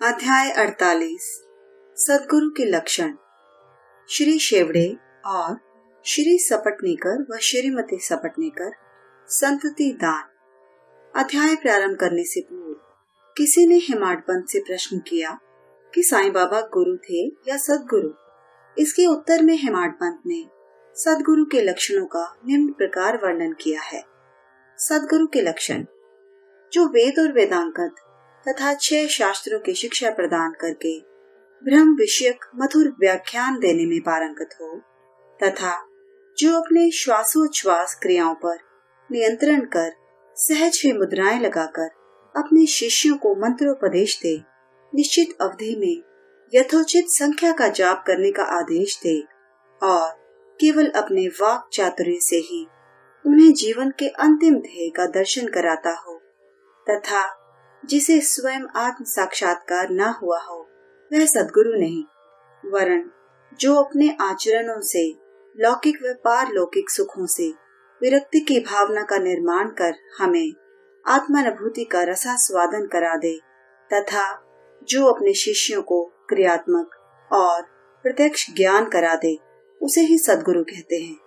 अध्याय 48 सद्गुरु के लक्षण। श्री शेवड़े और श्री सपटनेकर व श्रीमती सपटनेकर संतति दान। अध्याय प्रारंभ करने से पूर्व किसी ने हेमाडपंत से प्रश्न किया कि साईं बाबा गुरु थे या सद्गुरु। इसके उत्तर में हेमाडपंत ने सद्गुरु के लक्षणों का निम्न प्रकार वर्णन किया है। सद्गुरु के लक्षण: जो वेद और वेदांगत तथा 6 शास्त्रों की शिक्षा प्रदान करके ब्रह्म विषयक मधुर व्याख्यान देने में पारंगत हो तथा जो अपने श्वासोच्छ्वास क्रियाओं पर नियंत्रण कर सहज ही मुद्राएं लगाकर अपने शिष्यों को मंत्रोपदेश दे, निश्चित अवधि में यथोचित संख्या का जाप करने का आदेश दे और केवल अपने वाक चातुर्य से ही उन्हें जीवन के अंतिम ध्येय का दर्शन कराता हो तथा जिसे स्वयं आत्म साक्षात्कार न हुआ हो वह सद्गुरु नहीं, वरन जो अपने आचरणों से लौकिक व पारलौकिक सुखों से विरक्ति की भावना का निर्माण कर हमें आत्मानुभूति का रसास्वादन करा दे तथा जो अपने शिष्यों को क्रियात्मक और प्रत्यक्ष ज्ञान करा दे, उसे ही सद्गुरु कहते हैं।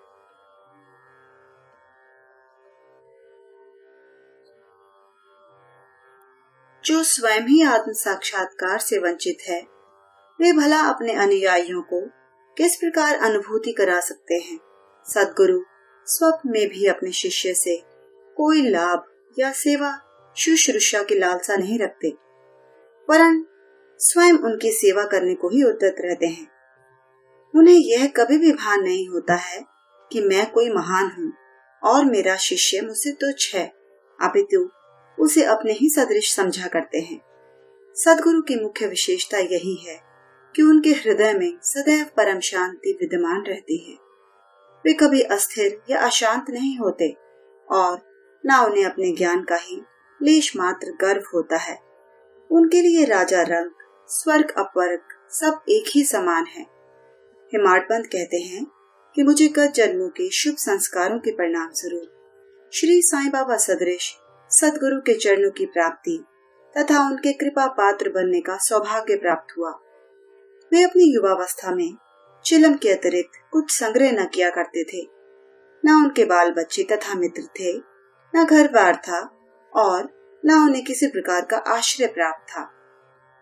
जो स्वयं ही आत्म साक्षात्कार से वंचित है, वे भला अपने अनुयायियों को किस प्रकार अनुभूति करा सकते हैं। सद्गुरु स्वप्न में भी अपने शिष्य से कोई लाभ या सेवा शुश्रूषा की लालसा नहीं रखते, वरन स्वयं उनकी सेवा करने को ही उद्यत रहते हैं। उन्हें यह कभी भी भान नहीं होता है कि मैं कोई महान हूँ और मेरा शिष्य मुझसे तुच्छ है, अपितु उसे अपने ही सदृश समझा करते हैं। सद्गुरु की मुख्य विशेषता यही है कि उनके हृदय में सदैव परम शांति विद्यमान रहती है। वे कभी अस्थिर या अशांत नहीं होते और न उन्हें अपने ज्ञान का ही लेश मात्र गर्व होता है। उनके लिए राजा रंग, स्वर्ग अपवर्ग सब एक ही समान है। हेमाडपंत कहते हैं कि मुझे गत जन्मों के शुभ संस्कारों के परिणाम स्वरूप श्री साईं बाबा सदृश सद्गुरु के चरणों की प्राप्ति तथा उनके कृपा पात्र बनने का सौभाग्य प्राप्त हुआ। वे अपनी युवावस्था में चिलम के अतिरिक्त कुछ संग्रह न किया करते थे। न उनके बाल बच्चे तथा मित्र थे, न घर बार था और न उन्हें किसी प्रकार का आश्रय प्राप्त था।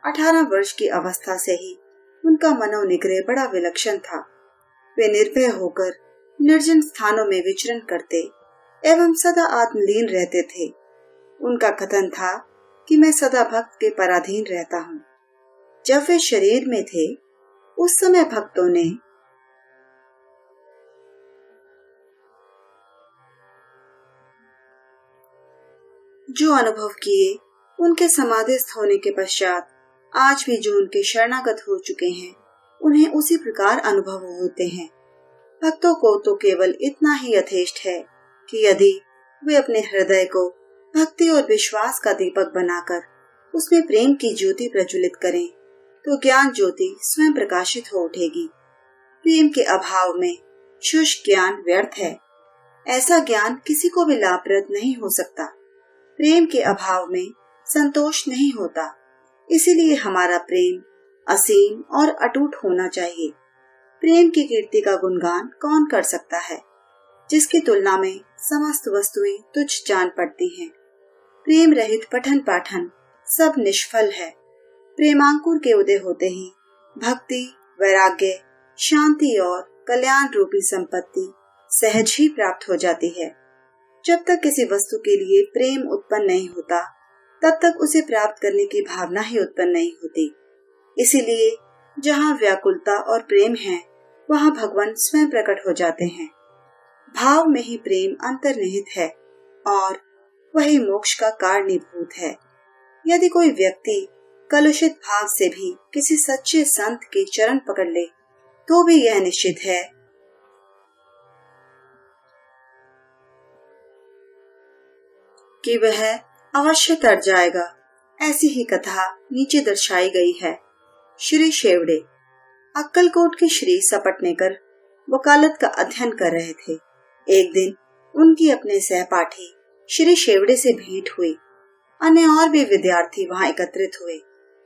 18 वर्ष की अवस्था से ही उनका मनोनिग्रह बड़ा विलक्षण था। वे निर्भय होकर निर्जन स्थानों में विचरण करते एवं सदा आत्मलीन रहते थे। उनका कथन था कि मैं सदा भक्त के पराधीन रहता हूँ। जब वे शरीर में थे, उस समय भक्तों ने जो अनुभव किए, उनके समाधिस्थ होने के पश्चात आज भी जो उनके शरणागत हो चुके हैं, उन्हें उसी प्रकार अनुभव होते हैं। भक्तों को तो केवल इतना ही यथेष्ट है कि यदि वे अपने हृदय को भक्ति और विश्वास का दीपक बनाकर उसमें प्रेम की ज्योति प्रज्वलित करें, तो ज्ञान ज्योति स्वयं प्रकाशित हो उठेगी। प्रेम के अभाव में शुष्क ज्ञान व्यर्थ है। ऐसा ज्ञान किसी को भी लाभप्रद नहीं हो सकता। प्रेम के अभाव में संतोष नहीं होता। इसीलिए हमारा प्रेम असीम और अटूट होना चाहिए। प्रेम की कीर्ति का गुणगान कौन कर सकता है, जिसकी तुलना में समस्त वस्तुएं तुच्छ जान पड़ती हैं। प्रेम रहित पठन पाठन सब निष्फल है। प्रेमांकुर के उदय होते ही भक्ति, वैराग्य, शांति और कल्याण रूपी संपत्ति सहज ही प्राप्त हो जाती है। जब तक किसी वस्तु के लिए प्रेम उत्पन्न नहीं होता, तब तक उसे प्राप्त करने की भावना ही उत्पन्न नहीं होती। इसीलिए जहाँ व्याकुलता और प्रेम है, वहाँ भगवान स्वयं प्रकट हो जाते हैं। भाव में ही प्रेम अंतर्निहित है और वही मोक्ष का कारणीभूत है। यदि कोई व्यक्ति कलुषित भाव से भी किसी सच्चे संत के चरण पकड़ ले, तो भी यह निश्चित है कि वह अवश्य तर जाएगा। ऐसी ही कथा नीचे दर्शाई गई है। श्री शेवड़े अक्कलकोट के श्री सपटनेकर वकालत का अध्ययन कर रहे थे। एक दिन उनकी अपने सहपाठी श्री शेवड़े से भेंट हुई। अन्य और भी विद्यार्थी वहां एकत्रित हुए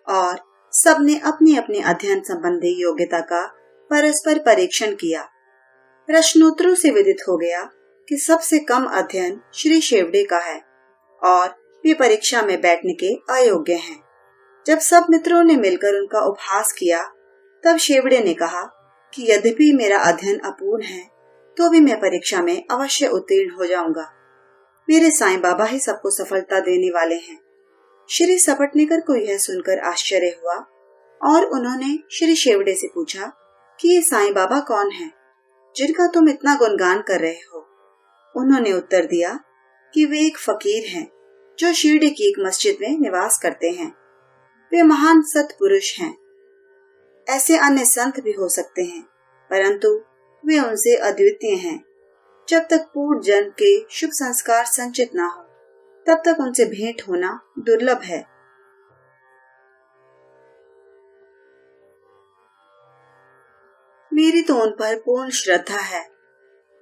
और सबने अपनी अपनी अध्ययन संबंधी योग्यता का परस्पर परीक्षण किया। प्रश्नोत्तरों से विदित हो गया कि सबसे कम अध्ययन श्री शेवड़े का है और वे परीक्षा में बैठने के अयोग्य हैं। जब सब मित्रों ने मिलकर उनका उपहास किया, तब शेवड़े ने कहा कि यद्यपि मेरा अध्ययन अपूर्ण है, तो भी मैं परीक्षा में अवश्य उत्तीर्ण हो जाऊंगा। मेरे साईं बाबा ही सबको सफलता देने वाले हैं। श्री सपटनेकर को यह सुनकर आश्चर्य हुआ और उन्होंने श्री शेवड़े से पूछा कि ये साईं बाबा कौन है जिनका तुम इतना गुणगान कर रहे हो। उन्होंने उत्तर दिया कि वे एक फकीर हैं जो शिरडी की एक मस्जिद में निवास करते हैं। वे महान सत्पुरुष हैं। ऐसे अन्य संत भी हो सकते हैं, परंतु वे उनसे अद्वितीय हैं। जब तक पूर्व जन्म के शुभ संस्कार संचित ना हो, तब तक उनसे भेंट होना दुर्लभ है। मेरी तो उन पर पूर्ण श्रद्धा है।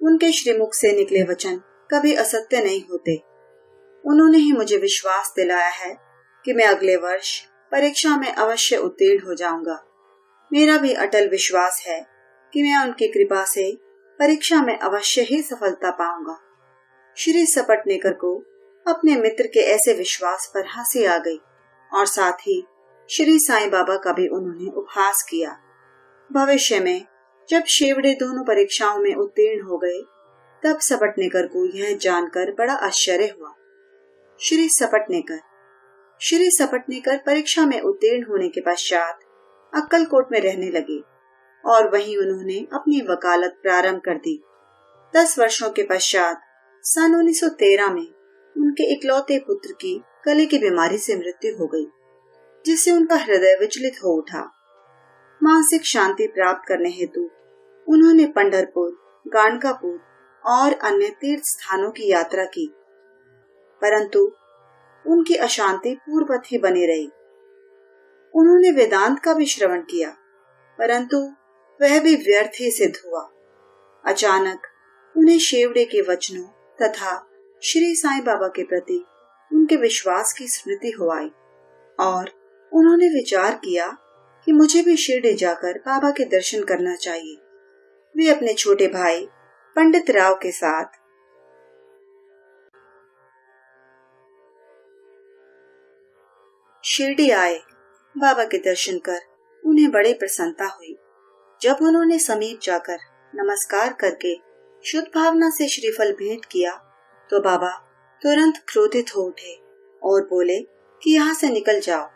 उनके श्रीमुख से निकले वचन कभी असत्य नहीं होते। उन्होंने ही मुझे विश्वास दिलाया है कि मैं अगले वर्ष परीक्षा में अवश्य उत्तीर्ण हो जाऊंगा। मेरा भी अटल विश्वास है कि मैं उनकी कृपा से परीक्षा में अवश्य ही सफलता पाऊंगा। श्री सपटनेकर को अपने मित्र के ऐसे विश्वास पर हंसी आ गई और साथ ही श्री साईं बाबा का भी उन्होंने उपहास किया। भविष्य में जब शेवड़े दोनों परीक्षाओं में उत्तीर्ण हो गए, तब सपटनेकर को यह जानकर बड़ा आश्चर्य हुआ। श्री सपटनेकर परीक्षा में उत्तीर्ण होने के पश्चात अक्कलकोट में रहने लगे और वहीं उन्होंने अपनी वकालत प्रारंभ कर दी। 10 वर्षों के पश्चात सन 1913 में उनके इकलौते पुत्र की गले की बीमारी से मृत्यु हो गई, जिससे उनका हृदय विचलित हो उठा। मानसिक शांति प्राप्त करने हेतु उन्होंने पंढरपुर, गाणगापुर और अन्य तीर्थ स्थानों की यात्रा की, परंतु उनकी अशांति पूर्ववत ही बनी रही। उन्होंने वेदांत का भी श्रवण किया, परंतु वह भी व्यर्थ ही सिद्ध हुआ। अचानक उन्हें शेवड़े के वचनों तथा श्री साईं बाबा के प्रति उनके विश्वास की स्मृति हो आई और उन्होंने विचार किया कि मुझे भी शिरडी जाकर बाबा के दर्शन करना चाहिए। वे अपने छोटे भाई पंडित राव के साथ शिरडी आए। बाबा के दर्शन कर उन्हें बड़ी प्रसन्नता हुई। जब उन्होंने समीप जाकर नमस्कार करके शुद्ध भावना से श्रीफल भेंट किया, तो बाबा तुरंत क्रोधित हो उठे और बोले कि यहाँ से निकल जाओ।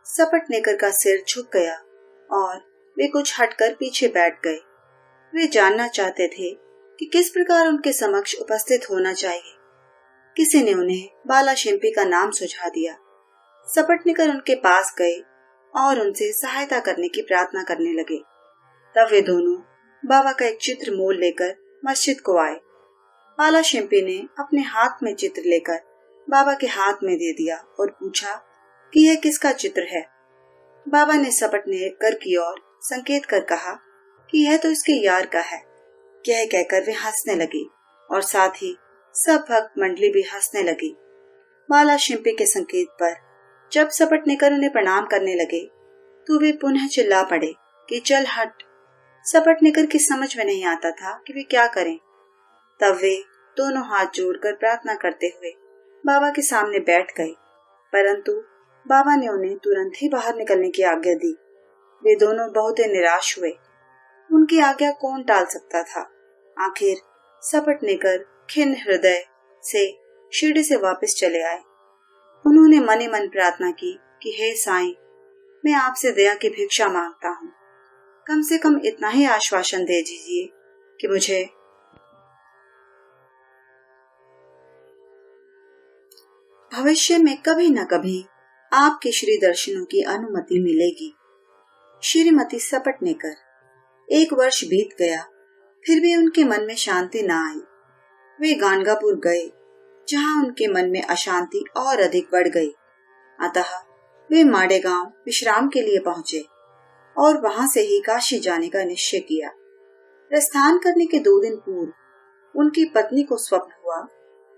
सपटनेकर का सिर झुक गया और वे कुछ हटकर पीछे बैठ गए। वे जानना चाहते थे कि किस प्रकार उनके समक्ष उपस्थित होना चाहिए। किसी ने उन्हें बाला शिंपी का नाम सुझा दिया। सपटनेकर उनके पास गए और उनसे सहायता करने की प्रार्थना करने लगे। तब वे दोनों बाबा का एक चित्र मोल लेकर मस्जिद को आए। बाला शिंपी ने अपने हाथ में चित्र लेकर बाबा के हाथ में दे दिया और पूछा कि यह किसका चित्र है। बाबा ने सपटनेकर की ओर संकेत कर कहा कि यह तो इसके यार का है। यह कहकर वे हंसने लगे और साथ ही सब भक्त मंडली भी हंसने लगी। बाला शिंपी के संकेत पर जब सपटनेकर उन्हें प्रणाम करने लगे, तो वे पुनः चिल्ला पड़े कि चल हट। सपटनेकर की समझ में नहीं आता था कि वे क्या करें। तब वे दोनों हाथ जोड़कर प्रार्थना करते हुए बाबा के सामने बैठ गए, परंतु बाबा ने उन्हें तुरंत ही बाहर निकलने की आज्ञा दी। वे दोनों बहुत ही निराश हुए। उनकी आज्ञा कौन टाल सकता था। आखिर सपटनेकर खिन्न हृदय से शिरडी से वापस चले आए। उन्होंने मन ही मन प्रार्थना की कि हे साईं, मैं आपसे दया की भिक्षा मांगता हूँ। कम से कम इतना ही आश्वासन दे दीजिए कि मुझे भविष्य में कभी न कभी आपके श्री दर्शनों की अनुमति मिलेगी। श्रीमती सपटनेकर। 1 वर्ष बीत गया, फिर भी उनके मन में शांति न आई। वे गाणगापुर गए, जहां उनके मन में अशांति और अधिक बढ़ गई। अतः वे माडेगांव विश्राम के लिए पहुंचे और वहां से ही काशी जाने का निश्चय किया। प्रस्थान करने के 2 दिन पूर्व उनकी पत्नी को स्वप्न हुआ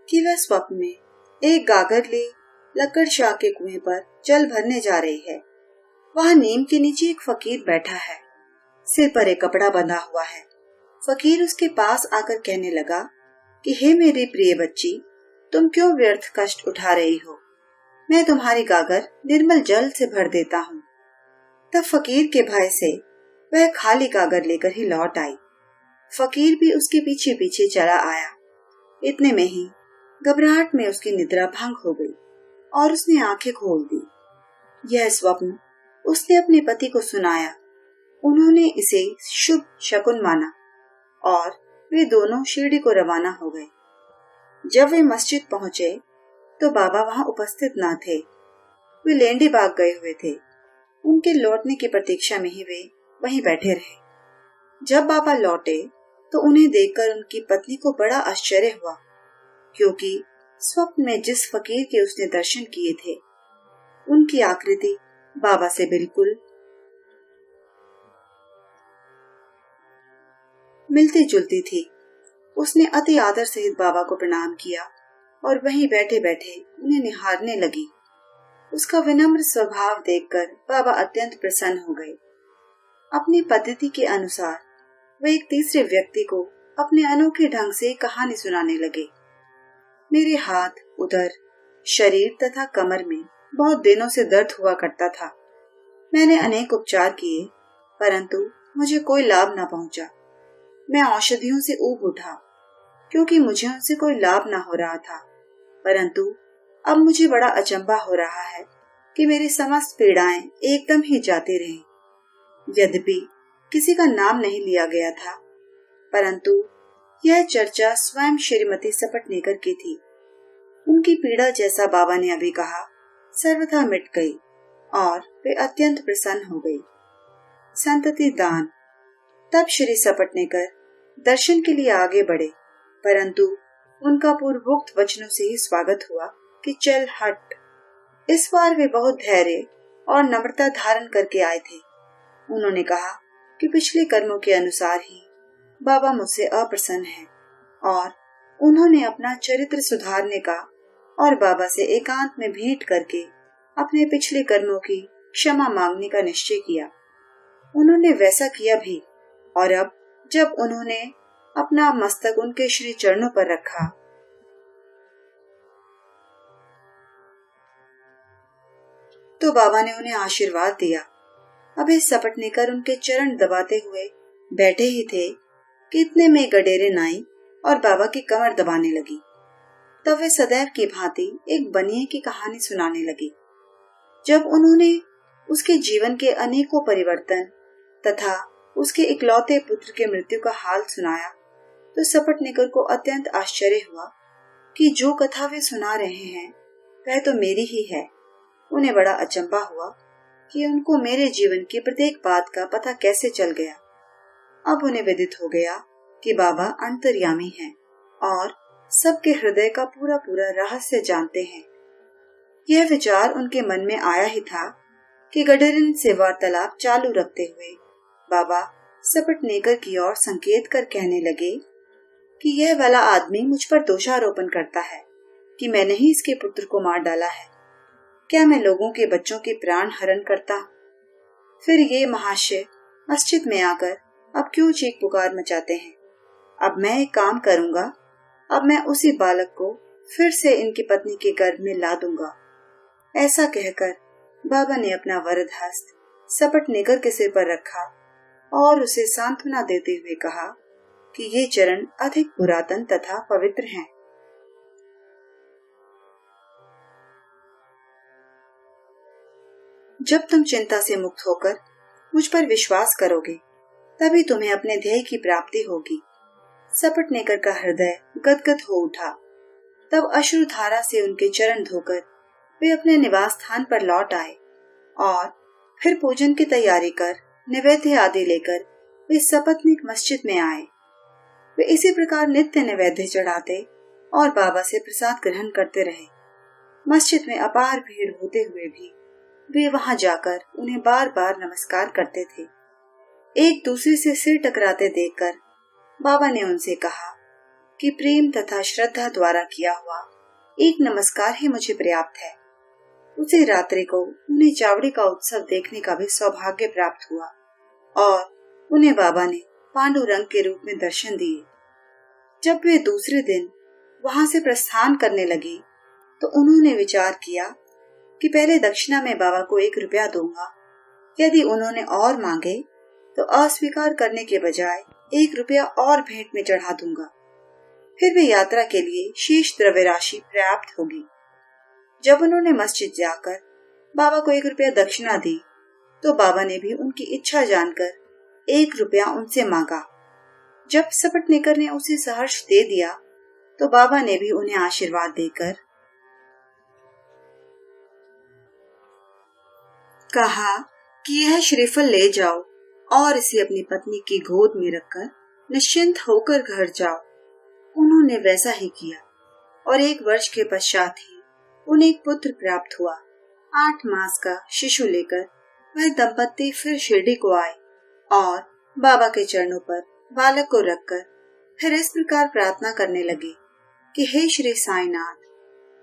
कि वह स्वप्न में एक गागर ले लक्कड़ शाह के कुएं पर जल भरने जा रही है। वहां नीम के नीचे एक फकीर बैठा है, सिर पर एक कपड़ा बंधा हुआ है। फकीर उसके पास आकर कहने लगा कि हे मेरी प्रिय बच्ची, तुम क्यों व्यर्थ कष्ट उठा रही हो? मैं तुम्हारी गागर निर्मल जल से भर देता हूँ। तब फकीर के भय से वह खाली गागर लेकर ही लौट आई। फकीर भी उसके पीछे पीछे चला आया। इतने में ही घबराहट में उसकी निद्रा भंग हो गई और उसने आंखें खोल दी। यह स्वप्न उसने अपने पति को सुनाया। उन्होंने इसे शुभ शकुन माना और वे दोनों शिरडी को रवाना हो गए। जब वे मस्जिद पहुंचे तो बाबा वहां उपस्थित न थे। वे लेंडी बाग गए हुए थे। उनके लौटने की प्रतीक्षा में ही वे वहीं बैठे रहे। जब बाबा लौटे तो उन्हें देखकर उनकी पत्नी को बड़ा आश्चर्य हुआ, क्योंकि स्वप्न में जिस फकीर के उसने दर्शन किए थे उनकी आकृति बाबा से बिल्कुल मिलती जुलती थी। उसने अति आदर सहित बाबा को प्रणाम किया और वहीं बैठे बैठे उन्हें निहारने लगी। उसका विनम्र स्वभाव देखकर बाबा अत्यंत प्रसन्न हो गए। अपनी पद्धति के अनुसार वे एक तीसरे व्यक्ति को अपने अनोखे ढंग से कहानी सुनाने लगे। मेरे हाथ, उदर, शरीर तथा कमर में बहुत दिनों से दर्द हुआ करता था। मैंने अनेक उपचार किए, परंतु मुझे कोई लाभ न पहुंचा। मैं औषधियों से ऊब उठा, क्योंकि मुझे उनसे कोई लाभ न हो रहा था। परंतु अब मुझे बड़ा अचंभा हो रहा है कि मेरी समस्त पीड़ाएं एकदम ही जाती रहीं। यद्यपि किसी का नाम नहीं लिया गया था, परंतु यह चर्चा स्वयं श्रीमती सपटनेकर की थी। उनकी पीड़ा, जैसा बाबा ने अभी कहा, सर्वथा मिट गई और वे अत्यंत प्रसन्न हो गई। संतति दान। तब श्री सपटनेकर दर्शन के लिए आगे बढ़े, परंतु उनका पूर्वोक्त वचनों से ही स्वागत हुआ कि चल हट। इस बार वे बहुत धैर्य और नम्रता धारण करके आए थे। उन्होंने कहा कि पिछले कर्मों के अनुसार ही बाबा मुझसे अप्रसन्न हैं और उन्होंने अपना चरित्र सुधारने का और बाबा से एकांत में भेंट करके अपने पिछले कर्मों की क्षमा मांगने का निश्चय किया। उन्होंने वैसा किया भी, और अब जब उन्होंने अपना मस्तक उनके श्री चरणों पर रखा तो बाबा ने उन्हें आशीर्वाद दिया। अभी सपटनेकर उनके चरण दबाते हुए बैठे ही थे कि इतने में गडेरे नाई और बाबा की कमर दबाने लगी। तब वे सदैव की भांति एक बनिए की कहानी सुनाने लगी। जब उन्होंने उसके जीवन के अनेकों परिवर्तन तथा उसके इकलौते पुत्र के मृत्यु का हाल सुनाया तो सपटनेकर को अत्यंत आश्चर्य हुआ कि जो कथा वे सुना रहे हैं वह तो मेरी ही है। उन्हें बड़ा अचंभा हुआ कि उनको मेरे जीवन की प्रत्येक बात का पता कैसे चल गया। अब उन्हें विदित हो गया कि बाबा अंतर्यामी हैं और सबके हृदय का पूरा पूरा रहस्य जानते हैं। यह विचार उनके मन में आया ही था कि गडरिन से वार्तालाप चालू रखते हुए बाबा सपटनेकर की ओर संकेत कर कहने लगे कि यह वाला आदमी मुझ पर दोषारोपण करता है कि मैंने ही इसके पुत्र को मार डाला है। क्या मैं लोगों के बच्चों के प्राण हरण करता? फिर ये महाशय मस्जिद में आकर अब क्यों चीख पुकार मचाते हैं? अब मैं एक काम करूंगा, अब मैं उसी बालक को फिर से इनकी पत्नी के गर्भ में ला दूंगा। ऐसा कहकर बाबा ने अपना वरद हस्त सपटनेकर के सिर पर रखा और उसे सांत्वना देते हुए कहा कि ये चरण अधिक पुरातन तथा पवित्र हैं। जब तुम चिंता से मुक्त होकर मुझ पर विश्वास करोगे तभी तुम्हें अपने ध्येय की प्राप्ति होगी। सपटनेकर का हृदय गदगद हो उठा। तब अश्रुधारा से उनके चरण धोकर वे अपने निवास स्थान पर लौट आए और फिर पूजन की तैयारी कर नैवेद्य आदि लेकर वे सपत्नीक मस्जिद में आए। वे इसी प्रकार नित्य नैवेद्य चढ़ाते और बाबा से प्रसाद ग्रहण करते रहे। मस्जिद में अपार भीड़ होते हुए भी वे वहां जाकर उन्हें बार बार नमस्कार करते थे। एक दूसरे से सिर टकराते देखकर बाबा ने उनसे कहा कि प्रेम तथा श्रद्धा द्वारा किया हुआ एक नमस्कार ही मुझे पर्याप्त है। उसी रात्रि को उन्हें चावड़ी का उत्सव देखने का भी सौभाग्य प्राप्त हुआ और उन्हें बाबा ने पांडुरंग के रूप में दर्शन दिए। जब वे दूसरे दिन वहां से प्रस्थान करने लगे तो उन्होंने विचार किया कि पहले दक्षिणा में बाबा को 1 रुपया दूंगा। यदि उन्होंने और मांगे तो अस्वीकार करने के बजाय 1 रुपया और भेंट में चढ़ा दूंगा। फिर भी यात्रा के लिए शेष द्रव्य राशि पर्याप्त होगी। जब उन्होंने मस्जिद जाकर बाबा को 1 रुपया दक्षिणा दी तो बाबा ने भी उनकी इच्छा जानकर 1 रुपया उनसे मांगा। जब सपटनेकर ने उसे सहर्ष दे दिया तो बाबा ने भी उन्हें आशीर्वाद देकर कहा कि यह श्रीफल ले जाओ और इसे अपनी पत्नी की गोद में रखकर निश्चिंत होकर घर जाओ। उन्होंने वैसा ही किया और 1 वर्ष के पश्चात ही उन्हें एक पुत्र प्राप्त हुआ। 8 मास का शिशु लेकर वह दंपत्ति फिर शिरडी को आए और बाबा के चरणों पर बालक को रखकर फिर इस प्रकार प्रार्थना करने लगे कि हे श्री साईनाथ,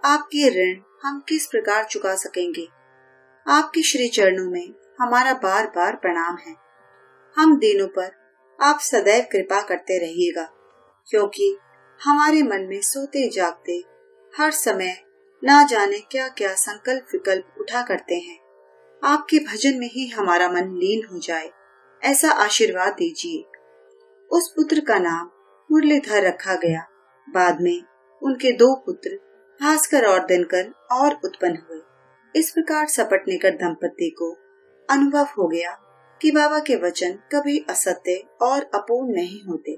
आपके ऋण हम किस प्रकार चुका सकेंगे। आपके श्री चरणों में हमारा बार बार प्रणाम है। हम दीनों पर आप सदैव कृपा करते रहिएगा, क्योंकि हमारे मन में सोते जागते हर समय ना जाने क्या क्या संकल्प विकल्प उठा करते हैं। आपके भजन में ही हमारा मन लीन हो जाए, ऐसा आशीर्वाद दीजिए। उस पुत्र का नाम मुरलीधर रखा गया। बाद में उनके 2 पुत्र भास्कर और दिनकर और उत्पन्न हुए। इस प्रकार सपटनेकर दंपत्ति को अनुभव हो गया कि बाबा के वचन कभी असत्य और अपूर्ण नहीं होते।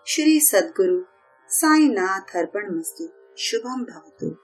श्री सद्गुरु साईनाथ अर्पणमस्तु। शुभम भवतु।